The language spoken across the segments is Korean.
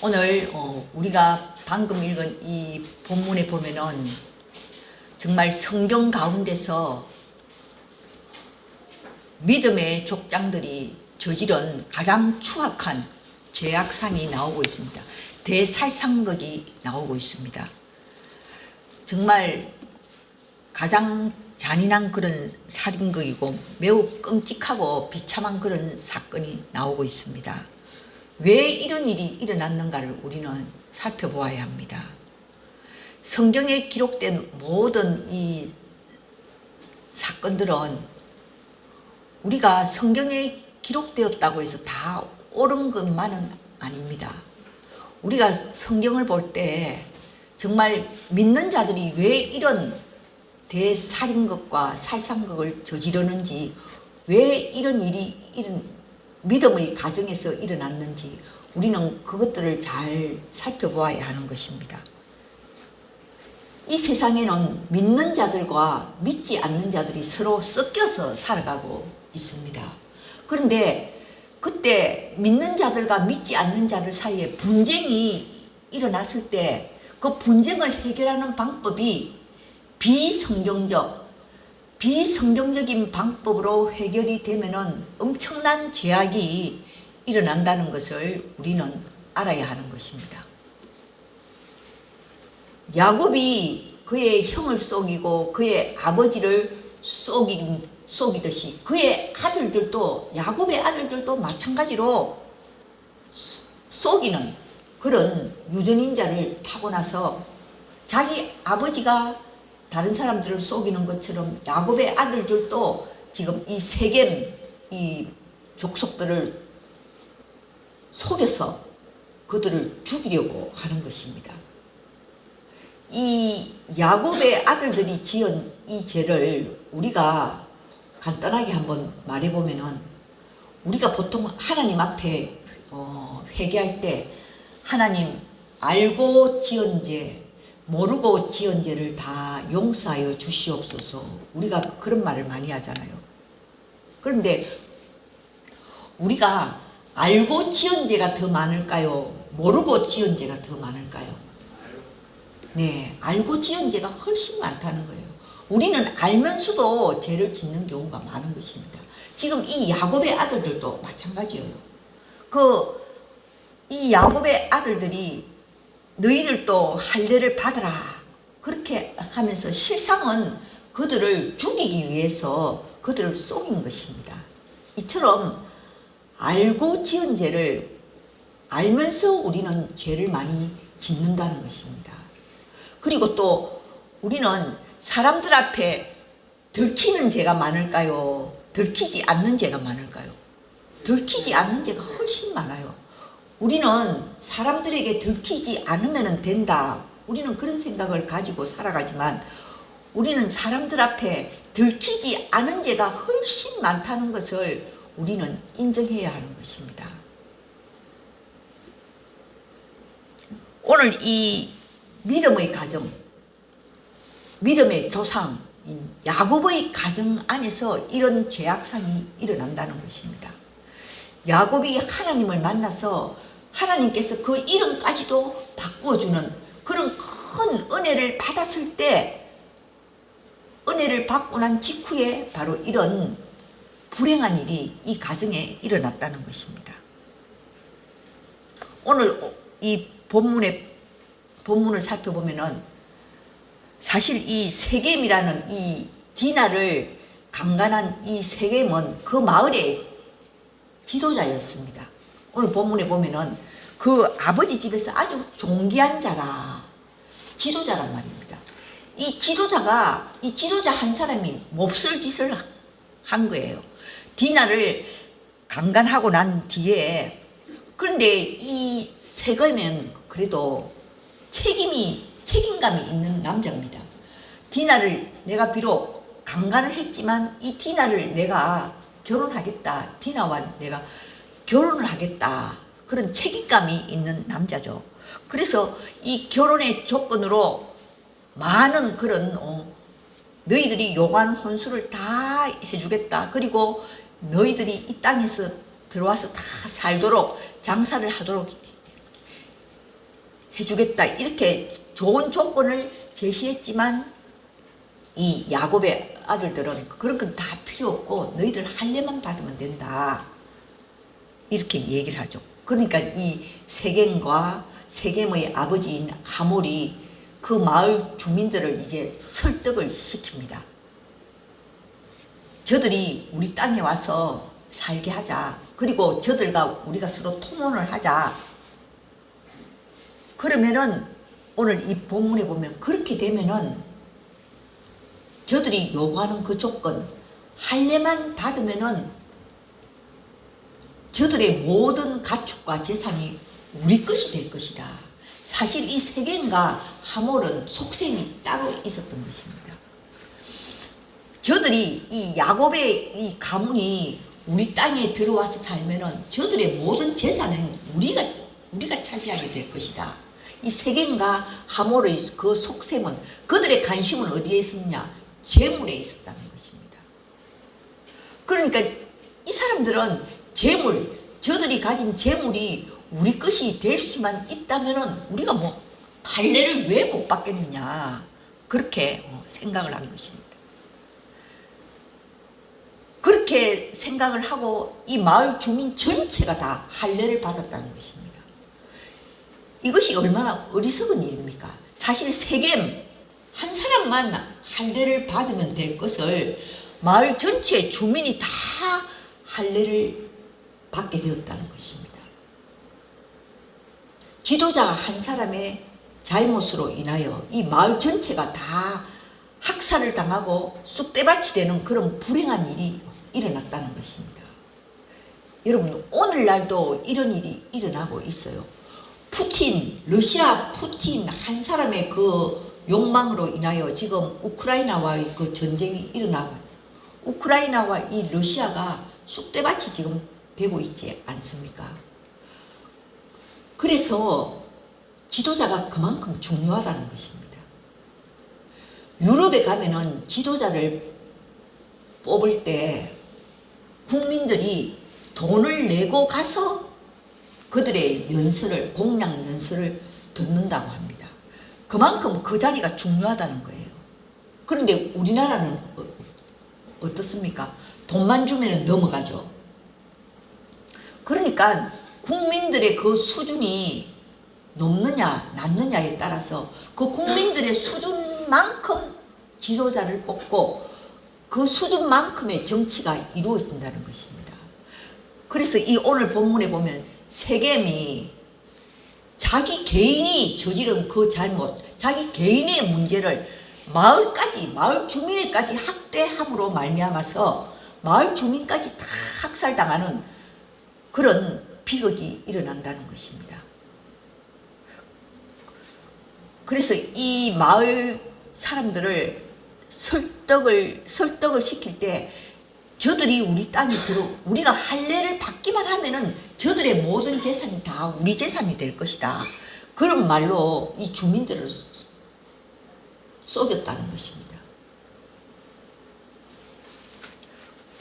오늘 우리가 방금 읽은 이 본문에 보면은 정말 성경 가운데서 믿음의 족장들이 저지른 가장 추악한 죄악상이 나오고 있습니다. 대살상극이 나오고 있습니다. 정말 가장 잔인한 그런 살인극이고 매우 끔찍하고 비참한 그런 사건이 나오고 있습니다. 왜 이런 일이 일어났는가를 우리는 살펴보아야 합니다. 성경에 기록된 모든 이 사건들은 우리가 성경에 기록되었다고 해서 다 옳은 것만은 아닙니다. 우리가 성경을 볼 때 정말 믿는 자들이 왜 이런 대살인극과 살상극을 저지르는지, 왜 이런 믿음의 가정에서 일어났는지 우리는 그것들을 잘 살펴보아야 하는 것입니다. 이 세상에는 믿는 자들과 믿지 않는 자들이 서로 섞여서 살아가고 있습니다. 그런데 그때 믿는 자들과 믿지 않는 자들 사이에 분쟁이 일어났을 때 그 분쟁을 해결하는 방법이 비성경적인 방법으로 해결이 되면은 엄청난 죄악이 일어난다는 것을 우리는 알아야 하는 것입니다. 야곱이 그의 형을 속이고 그의 아버지를 속이듯이 그의 아들들도, 야곱의 아들들도 마찬가지로 속이는 그런 유전인자를 타고나서 자기 아버지가 다른 사람들을 속이는 것처럼 야곱의 아들들도 지금 이 세겜 이 족속들을 속여서 그들을 죽이려고 하는 것입니다. 이 야곱의 아들들이 지은 이 죄를 우리가 간단하게 한번 말해보면은, 우리가 보통 하나님 앞에 회개할 때 하나님, 알고 지은 죄, 모르고 지은 죄를 다 용서하여 주시옵소서, 우리가 그런 말을 많이 하잖아요. 그런데 우리가 알고 지은 죄가 더 많을까요? 모르고 지은 죄가 더 많을까요? 네, 알고 지은 죄가 훨씬 많다는 거예요. 우리는 알면서도 죄를 짓는 경우가 많은 것입니다. 지금 이 야곱의 아들들도 마찬가지예요. 이 야곱의 아들들이 너희들도 할례를 받아라 그렇게 하면서 실상은 그들을 죽이기 위해서 그들을 속인 것입니다. 이처럼 알고 지은 죄를 알면서 우리는 죄를 많이 짓는다는 것입니다. 그리고 또 우리는 사람들 앞에 들키는 죄가 많을까요? 들키지 않는 죄가 많을까요? 들키지 않는 죄가 훨씬 많아요. 우리는 사람들에게 들키지 않으면 된다, 우리는 그런 생각을 가지고 살아가지만 우리는 사람들 앞에 들키지 않은 죄가 훨씬 많다는 것을 우리는 인정해야 하는 것입니다. 오늘 이 믿음의 가정, 믿음의 조상인 야곱의 가정 안에서 이런 죄악상이 일어난다는 것입니다. 야곱이 하나님을 만나서 하나님께서 그 이름까지도 바꾸어주는 그런 큰 은혜를 받았을 때, 은혜를 받고 난 직후에 바로 이런 불행한 일이 이 가정에 일어났다는 것입니다. 오늘 이 본문을 살펴보면은 사실 이 세겜이라는 이 디나를 강간한 이 세겜은 그 마을의 지도자였습니다. 오늘 본문에 보면은 그 아버지 집에서 아주 존귀한 자라, 지도자란 말입니다. 이 지도자 한 사람이 몹쓸 짓을 한 거예요. 디나를 강간하고 난 뒤에. 그런데 이 세겜은 그래도 책임감이 있는 남자입니다. 디나를 내가 비록 강간을 했지만 이 디나를 내가 결혼하겠다, 디나와 내가 결혼을 하겠다, 그런 책임감이 있는 남자죠. 그래서 이 결혼의 조건으로 많은 그런 너희들이 요구하는 혼수를 다 해주겠다, 그리고 너희들이 이 땅에서 들어와서 다 살도록 장사를 하도록 해주겠다 이렇게 좋은 조건을 제시했지만 이 야곱의 아들들은 그런 건 다 필요 없고 너희들 할례만 받으면 된다 이렇게 얘기를 하죠. 그러니까 이 세겜과 세겜의 아버지인 하몰이 그 마을 주민들을 이제 설득을 시킵니다. 저들이 우리 땅에 와서 살게 하자. 그리고 저들과 우리가 서로 통혼을 하자. 그러면은 오늘 이 본문에 보면 그렇게 되면은 저들이 요구하는 그 조건 할례만 받으면은 저들의 모든 가축과 재산이 우리 것이 될 것이다. 사실 이 세겜과 하몰은 속셈이 따로 있었던 것입니다. 저들이 이 야곱의 이 가문이 우리 땅에 들어와서 살면은 저들의 모든 재산은 우리가 차지하게 될 것이다. 이 세겜과 하몰의 그 속셈은 그들의 관심은 어디에 있었냐? 재물에 있었다는 것입니다. 그러니까 이 사람들은 재물, 저들이 가진 재물이 우리 것이 될 수만 있다면은 우리가 뭐 할례를 왜 못 받겠느냐 그렇게 생각을 한 것입니다. 그렇게 생각을 하고 이 마을 주민 전체가 다 할례를 받았다는 것입니다. 이것이 얼마나 어리석은 일입니까? 사실 세겜 한 사람만 할례를 받으면 될 것을 마을 전체의 주민이 다 할례를 받게 되었다는 것입니다. 지도자 한 사람의 잘못으로 인하여 이 마을 전체가 다 학살을 당하고 쑥대밭이 되는 그런 불행한 일이 일어났다는 것입니다. 여러분 오늘날도 이런 일이 일어나고 있어요. 러시아 푸틴 한 사람의 그 욕망으로 인하여 지금 우크라이나와의 그 전쟁이 일어나고 우크라이나와 이 러시아가 쑥대밭이 지금 되고 있지 않습니까? 그래서 지도자가 그만큼 중요하다는 것입니다. 유럽에 가면은 지도자를 뽑을 때 국민들이 돈을 내고 가서 그들의 공약 연설을 듣는다고 합니다. 그만큼 그 자리가 중요하다는 거예요. 그런데 우리나라는 어떻습니까? 돈만 주면 넘어가죠. 그러니까 국민들의 그 수준이 높느냐 낮느냐에 따라서 그 국민들의 수준만큼 지도자를 뽑고 그 수준만큼의 정치가 이루어진다는 것입니다. 그래서 이 오늘 본문에 보면 세겜이 자기 개인이 저지른 그 잘못, 자기 개인의 문제를 마을 주민에까지 학대함으로 말미암아서 마을 주민까지 다 학살당하는 그런 비극이 일어난다는 것입니다. 그래서 이 마을 사람들을 설득을 시킬 때 저들이 우리 땅에 우리가 할례를 받기만 하면은 저들의 모든 재산이 다 우리 재산이 될 것이다. 그런 말로 이 주민들을 속였다는 것입니다.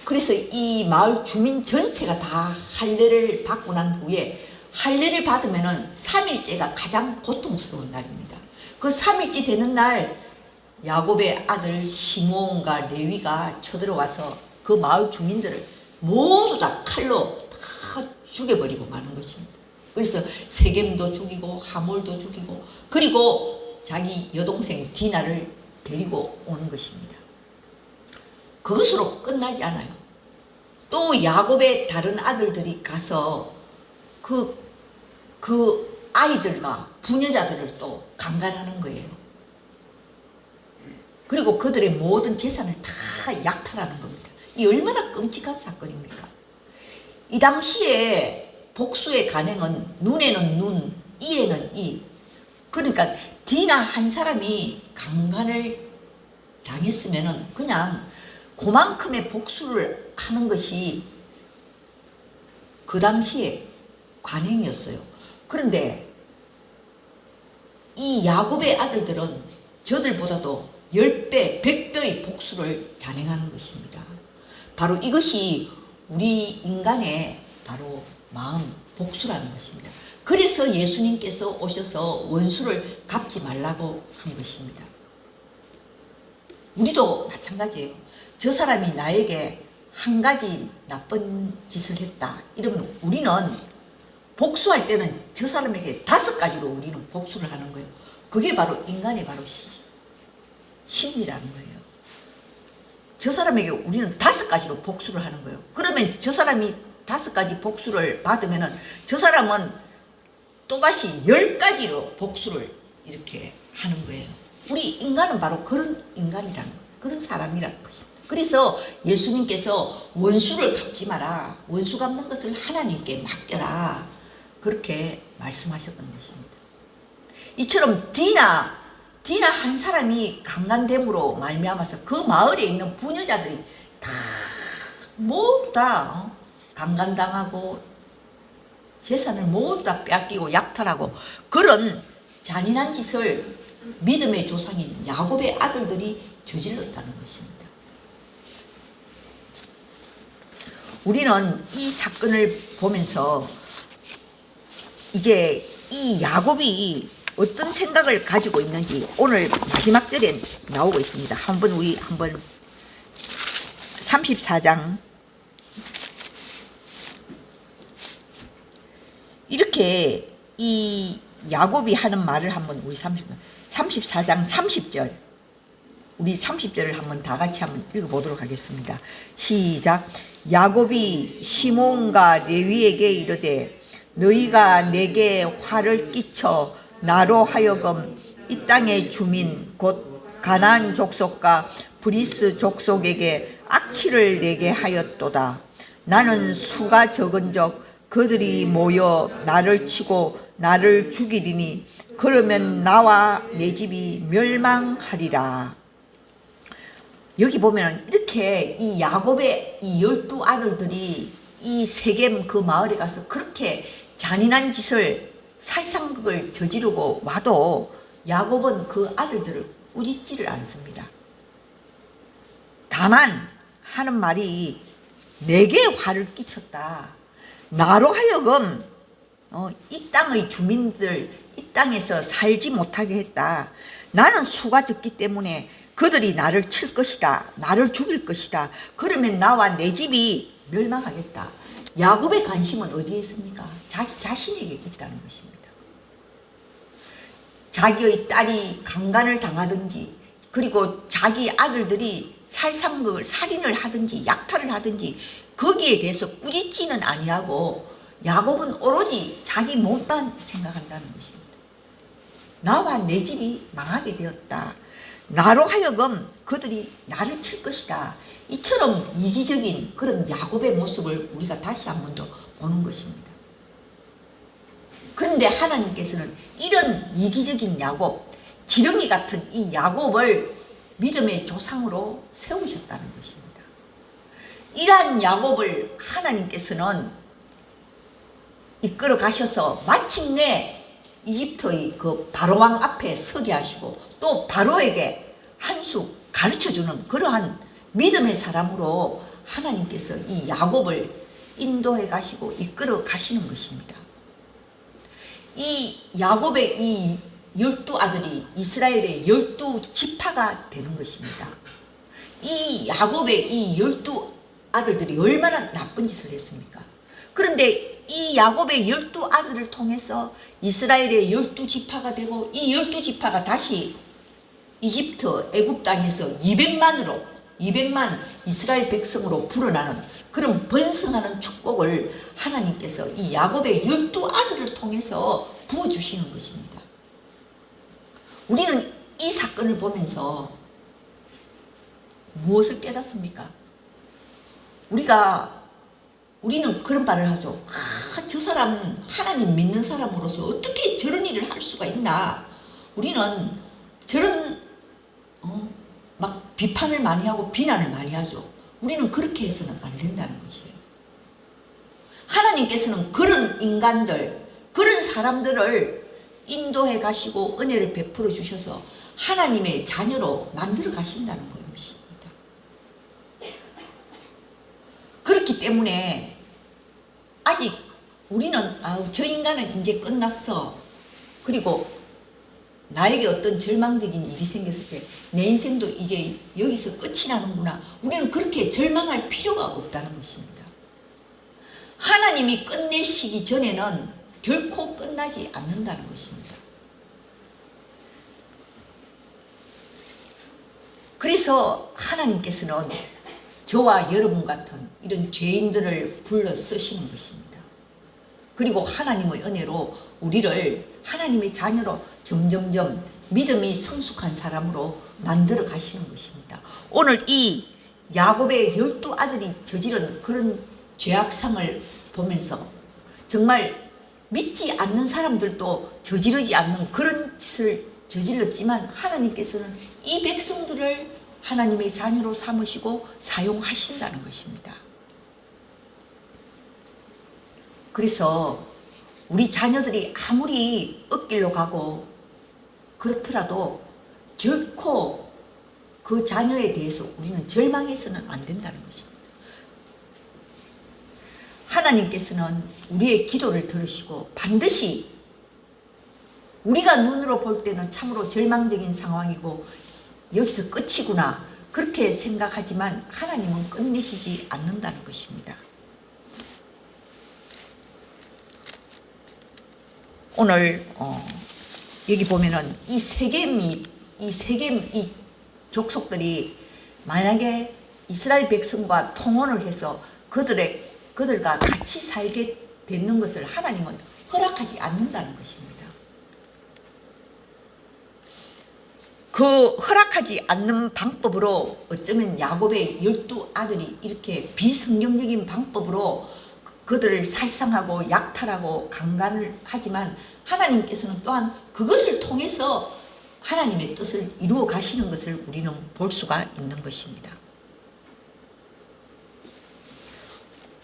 그래서 이 마을 주민 전체가 다 할례를 받고 난 후에 할례를 받으면은 3일째가 가장 고통스러운 날입니다. 그 3일째 되는 날 야곱의 아들 시므온과 레위가 쳐들어와서 그 마을 주민들을 모두 다 칼로 다 죽여버리고 마는 것입니다. 그래서 세겜도 죽이고 하몰도 죽이고 그리고 자기 여동생 디나를 데리고 오는 것입니다. 그것으로 끝나지 않아요. 또 야곱의 다른 아들들이 가서 그 아이들과 부녀자들을 또 강간하는 거예요. 그리고 그들의 모든 재산을 다 약탈하는 겁니다. 이 얼마나 끔찍한 사건입니까? 이 당시에 복수의 간행은 눈에는 눈, 이에는 이. 그러니까 디나 한 사람이 강간을 당했으면은 그냥 그만큼의 복수를 하는 것이 그 당시에 관행이었어요. 그런데 이 야곱의 아들들은 저들보다도 10배, 100배의 복수를 잔행하는 것입니다. 바로 이것이 우리 인간의 바로 마음, 복수라는 것입니다. 그래서 예수님께서 오셔서 원수를 갚지 말라고 한 것입니다. 우리도 마찬가지예요. 저 사람이 나에게 한 가지 나쁜 짓을 했다 이러면 우리는 복수할 때는 저 사람에게 5가지로 우리는 복수를 하는 거예요. 그게 바로 인간의 바로 심리라는 거예요. 저 사람에게 우리는 5가지로 복수를 하는 거예요. 그러면 저 사람이 5가지 복수를 받으면은 저 사람은 또다시 10가지로 복수를 이렇게 하는 거예요. 우리 인간은 바로 그런 인간이라는 거예요. 그런 사람이라는 것입니다. 그래서 예수님께서 원수를 갚지 마라. 원수 갚는 것을 하나님께 맡겨라. 그렇게 말씀하셨던 것입니다. 이처럼 디나 한 사람이 강간됨으로 말미암아서 그 마을에 있는 부녀자들이 다 모두 다 강간당하고 재산을 모두 다 뺏기고 약탈하고 그런 잔인한 짓을 믿음의 조상인 야곱의 아들들이 저질렀다는 것입니다. 우리는 이 사건을 보면서 이제 이 야곱이 어떤 생각을 가지고 있는지 오늘 마지막 절에 나오고 있습니다. 우리 한번 34장 이렇게 이 야곱이 하는 말을 한번 우리 34장 30절 우리 30절을 한번 다 같이 한번 읽어보도록 하겠습니다. 시작. 야곱이 시몬과 레위에게 이르되 너희가 내게 화를 끼쳐 나로 하여금 이 땅의 주민 곧 가나안 족속과 브리스 족속에게 악취를 내게 하였도다. 나는 수가 적은적 그들이 모여 나를 치고 나를 죽이리니 그러면 나와 내 집이 멸망하리라. 여기 보면 이렇게 이 야곱의 이 12아들들이 이 세겜 그 마을에 가서 그렇게 잔인한 짓을 살상극을 저지르고 와도 야곱은 그 아들들을 꾸짖지를 않습니다. 다만 하는 말이 내게 화를 끼쳤다. 나로 하여금 이 땅의 주민들 이 땅에서 살지 못하게 했다. 나는 수가 적기 때문에 그들이 나를 칠 것이다. 나를 죽일 것이다. 그러면 나와 내 집이 멸망하겠다. 야곱의 관심은 어디에 있습니까? 자기 자신에게 있다는 것입니다. 자기의 딸이 강간을 당하든지 그리고 자기 아들들이 살상극을 살인을 하든지 약탈을 하든지 거기에 대해서 꾸짖지는 아니하고 야곱은 오로지 자기 몸만 생각한다는 것입니다. 나와 내 집이 망하게 되었다. 나로 하여금 그들이 나를 칠 것이다. 이처럼 이기적인 그런 야곱의 모습을 우리가 다시 한 번 더 보는 것입니다. 그런데 하나님께서는 이런 이기적인 야곱, 지렁이 같은 이 야곱을 믿음의 조상으로 세우셨다는 것입니다. 이러한 야곱을 하나님께서는 이끌어 가셔서 마침내 이집트의 그 바로왕 앞에 서게 하시고 또 바로에게 한 수 가르쳐주는 그러한 믿음의 사람으로 하나님께서 이 야곱을 인도해 가시고 이끌어 가시는 것입니다. 이 야곱의 이 12아들이 이스라엘의 12지파가 되는 것입니다. 이 야곱의 이 12아들들이 얼마나 나쁜 짓을 했습니까? 그런데 이 야곱의 12아들을 통해서 이스라엘의 12지파가 되고 이 12지파가 다시 이집트 애굽 땅에서 200만 이스라엘 백성으로 불어나는 그런 번성하는 축복을 하나님께서 이 야곱의 12아들을 통해서 부어주시는 것입니다. 우리는 이 사건을 보면서 무엇을 깨닫습니까? 우리는 그런 말을 하죠. 저 사람 하나님 믿는 사람으로서 어떻게 저런 일을 할 수가 있나. 우리는 저런 막 비판을 많이 하고 비난을 많이 하죠. 우리는 그렇게 해서는 안 된다는 것이에요. 하나님께서는 그런 인간들, 그런 사람들을 인도해 가시고 은혜를 베풀어 주셔서 하나님의 자녀로 만들어 가신다는 것입니다. 그렇기 때문에 아직 우리는 저 인간은 이제 끝났어. 그리고 나에게 어떤 절망적인 일이 생겼을 때 내 인생도 이제 여기서 끝이 나는구나. 우리는 그렇게 절망할 필요가 없다는 것입니다. 하나님이 끝내시기 전에는 결코 끝나지 않는다는 것입니다. 그래서 하나님께서는 저와 여러분 같은 이런 죄인들을 불러 쓰시는 것입니다. 그리고 하나님의 은혜로 우리를 하나님의 자녀로 점점점 믿음이 성숙한 사람으로 만들어 가시는 것입니다. 오늘 이 야곱의 12아들이 저지른 그런 죄악상을 보면서 정말 믿지 않는 사람들도 저지르지 않는 그런 짓을 저질렀지만 하나님께서는 이 백성들을 하나님의 자녀로 삼으시고 사용하신다는 것입니다. 그래서 우리 자녀들이 아무리 엇길로 가고 그렇더라도 결코 그 자녀에 대해서 우리는 절망해서는 안 된다는 것입니다. 하나님께서는 우리의 기도를 들으시고 반드시 우리가 눈으로 볼 때는 참으로 절망적인 상황이고 여기서 끝이구나 그렇게 생각하지만 하나님은 끝내시지 않는다는 것입니다. 오늘 여기 보면은 이 세겜 이 족속들이 만약에 이스라엘 백성과 통혼을 해서 그들과 같이 살게 되는 것을 하나님은 허락하지 않는다는 것입니다. 그 허락하지 않는 방법으로 어쩌면 야곱의 12아들이 이렇게 비성경적인 방법으로 그들을 살상하고 약탈하고 강간을 하지만 하나님께서는 또한 그것을 통해서 하나님의 뜻을 이루어 가시는 것을 우리는 볼 수가 있는 것입니다.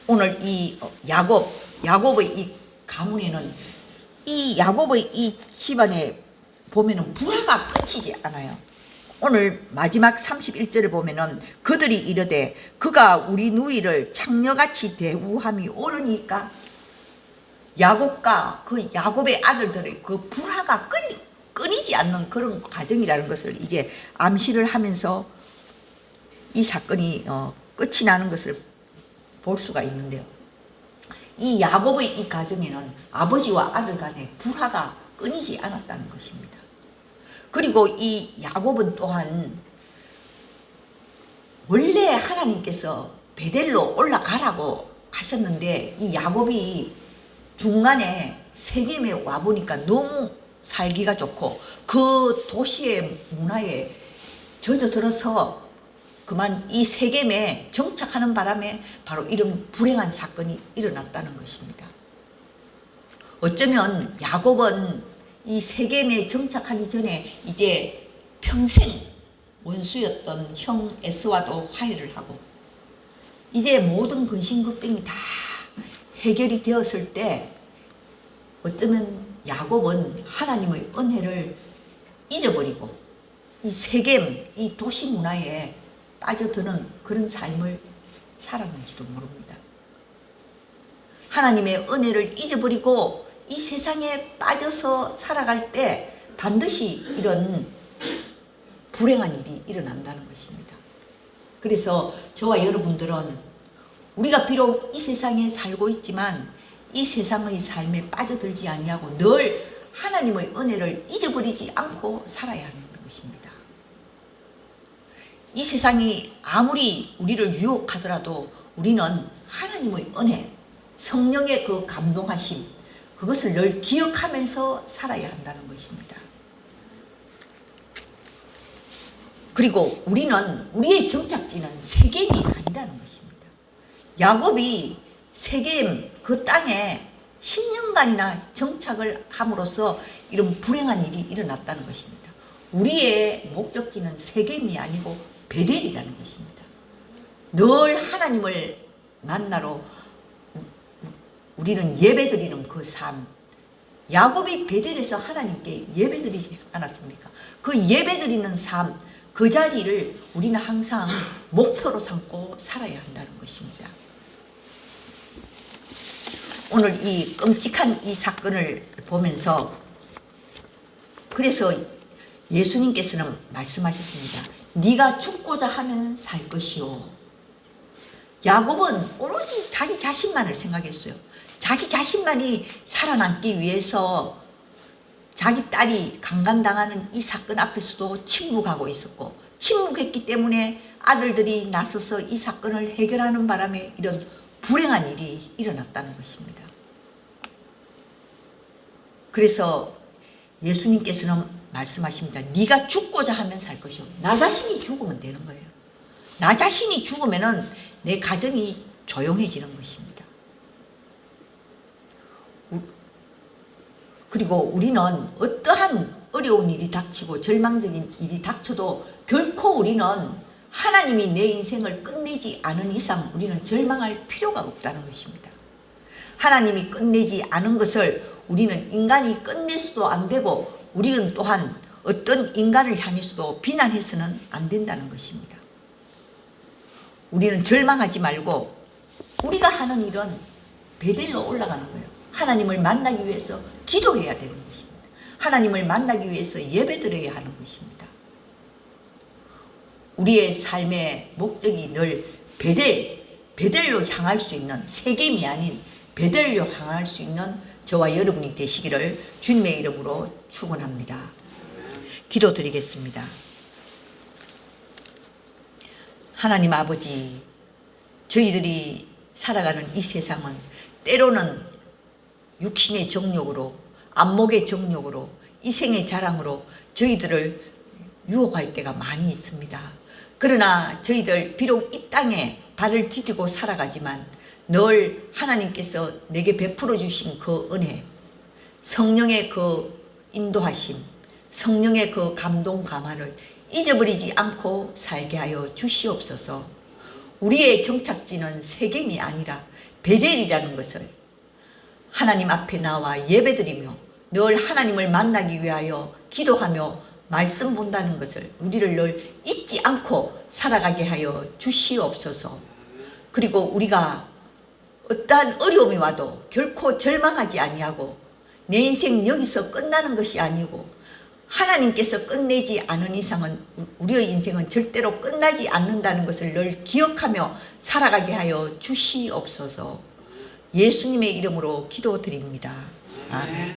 오늘 이 야곱의 이 가문에는 이 야곱의 이 집안에 보면은 불화가 끝이지 않아요. 오늘 마지막 31절을 보면은 그들이 이르되 그가 우리 누이를 창녀같이 대우함이 옳으니까 야곱과 그 야곱의 아들들의 그 불화가 끊이지 않는 그런 과정이라는 것을 이제 암시를 하면서 이 사건이 끝이 나는 것을 볼 수가 있는데요. 이 야곱의 이 가정에는 아버지와 아들 간의 불화가 끊이지 않았다는 것입니다. 그리고 이 야곱은 또한 원래 하나님께서 베델로 올라가라고 하셨는데 이 야곱이 중간에 세겜에 와보니까 너무 살기가 좋고 그 도시의 문화에 젖어들어서 그만 이 세겜에 정착하는 바람에 바로 이런 불행한 사건이 일어났다는 것입니다. 어쩌면 야곱은 이 세겜에 정착하기 전에 이제 평생 원수였던 형 에서와도 화해를 하고 이제 모든 근심 걱정이 다 해결이 되었을 때 어쩌면 야곱은 하나님의 은혜를 잊어버리고 이 세겜 이 도시 문화에 빠져드는 그런 삶을 살았는지도 모릅니다. 하나님의 은혜를 잊어버리고 이 세상에 빠져서 살아갈 때 반드시 이런 불행한 일이 일어난다는 것입니다. 그래서 저와 여러분들은 우리가 비록 이 세상에 살고 있지만 이 세상의 삶에 빠져들지 아니하고 늘 하나님의 은혜를 잊어버리지 않고 살아야 하는 것입니다. 이 세상이 아무리 우리를 유혹하더라도 우리는 하나님의 은혜, 성령의 그 감동하심 그것을 늘 기억하면서 살아야 한다는 것입니다. 그리고 우리는 우리의 정착지는 세겜이 아니라는 것입니다. 야곱이 세겜 그 땅에 10년간이나 정착을 함으로써 이런 불행한 일이 일어났다는 것입니다. 우리의 목적지는 세겜이 아니고 베델이라는 것입니다. 늘 하나님을 만나러 우리는 예배드리는 그 삶. 야곱이 베델에서 하나님께 예배드리지 않았습니까? 그 예배드리는 삶, 그 자리를 우리는 항상 목표로 삼고 살아야 한다는 것입니다. 오늘 이 끔찍한 이 사건을 보면서 그래서 예수님께서는 말씀하셨습니다. 네가 죽고자 하면 살 것이요. 야곱은 오로지 자기 자신만을 생각했어요. 자기 자신만이 살아남기 위해서 자기 딸이 강간당하는 이 사건 앞에서도 침묵하고 있었고, 침묵했기 때문에 아들들이 나서서 이 사건을 해결하는 바람에 이런 불행한 일이 일어났다는 것입니다. 그래서 예수님께서는 말씀하십니다. 네가 죽고자 하면 살 것이요. 나 자신이 죽으면 되는 거예요. 나 자신이 죽으면은 내 가정이 조용해지는 것입니다. 그리고 우리는 어떠한 어려운 일이 닥치고 절망적인 일이 닥쳐도 결코 우리는 하나님이 내 인생을 끝내지 않은 이상 우리는 절망할 필요가 없다는 것입니다. 하나님이 끝내지 않은 것을 우리는 인간이 끝낼 수도 안 되고, 우리는 또한 어떤 인간을 향해서도 비난해서는 안 된다는 것입니다. 우리는 절망하지 말고 우리가 하는 일은 베델로 올라가는 거예요. 하나님을 만나기 위해서 기도해야 되는 것입니다. 하나님을 만나기 위해서 예배드려야 하는 것입니다. 우리의 삶의 목적이 늘 베델로 향할 수 있는, 세겜이 아닌 베델로 향할 수 있는 저와 여러분이 되시기를 주님의 이름으로 축원합니다. 기도드리겠습니다. 하나님 아버지, 저희들이 살아가는 이 세상은 때로는 육신의 정욕으로, 안목의 정욕으로, 이생의 자랑으로 저희들을 유혹할 때가 많이 있습니다. 그러나 저희들 비록 이 땅에 발을 디디고 살아가지만 늘 하나님께서 내게 베풀어 주신 그 은혜, 성령의 그 인도하심, 성령의 그 감동 감화를 잊어버리지 않고 살게 하여 주시옵소서. 우리의 정착지는 세겜이 아니라 베델이라는 것을 하나님 앞에 나와 예배드리며 늘 하나님을 만나기 위하여 기도하며 말씀 본다는 것을 우리를 늘 잊지 않고 살아가게 하여 주시옵소서. 그리고 우리가 어떠한 어려움이 와도 결코 절망하지 아니하고 내 인생 여기서 끝나는 것이 아니고 하나님께서 끝내지 않은 이상은 우리의 인생은 절대로 끝나지 않는다는 것을 늘 기억하며 살아가게 하여 주시옵소서. 예수님의 이름으로 기도드립니다. 아멘.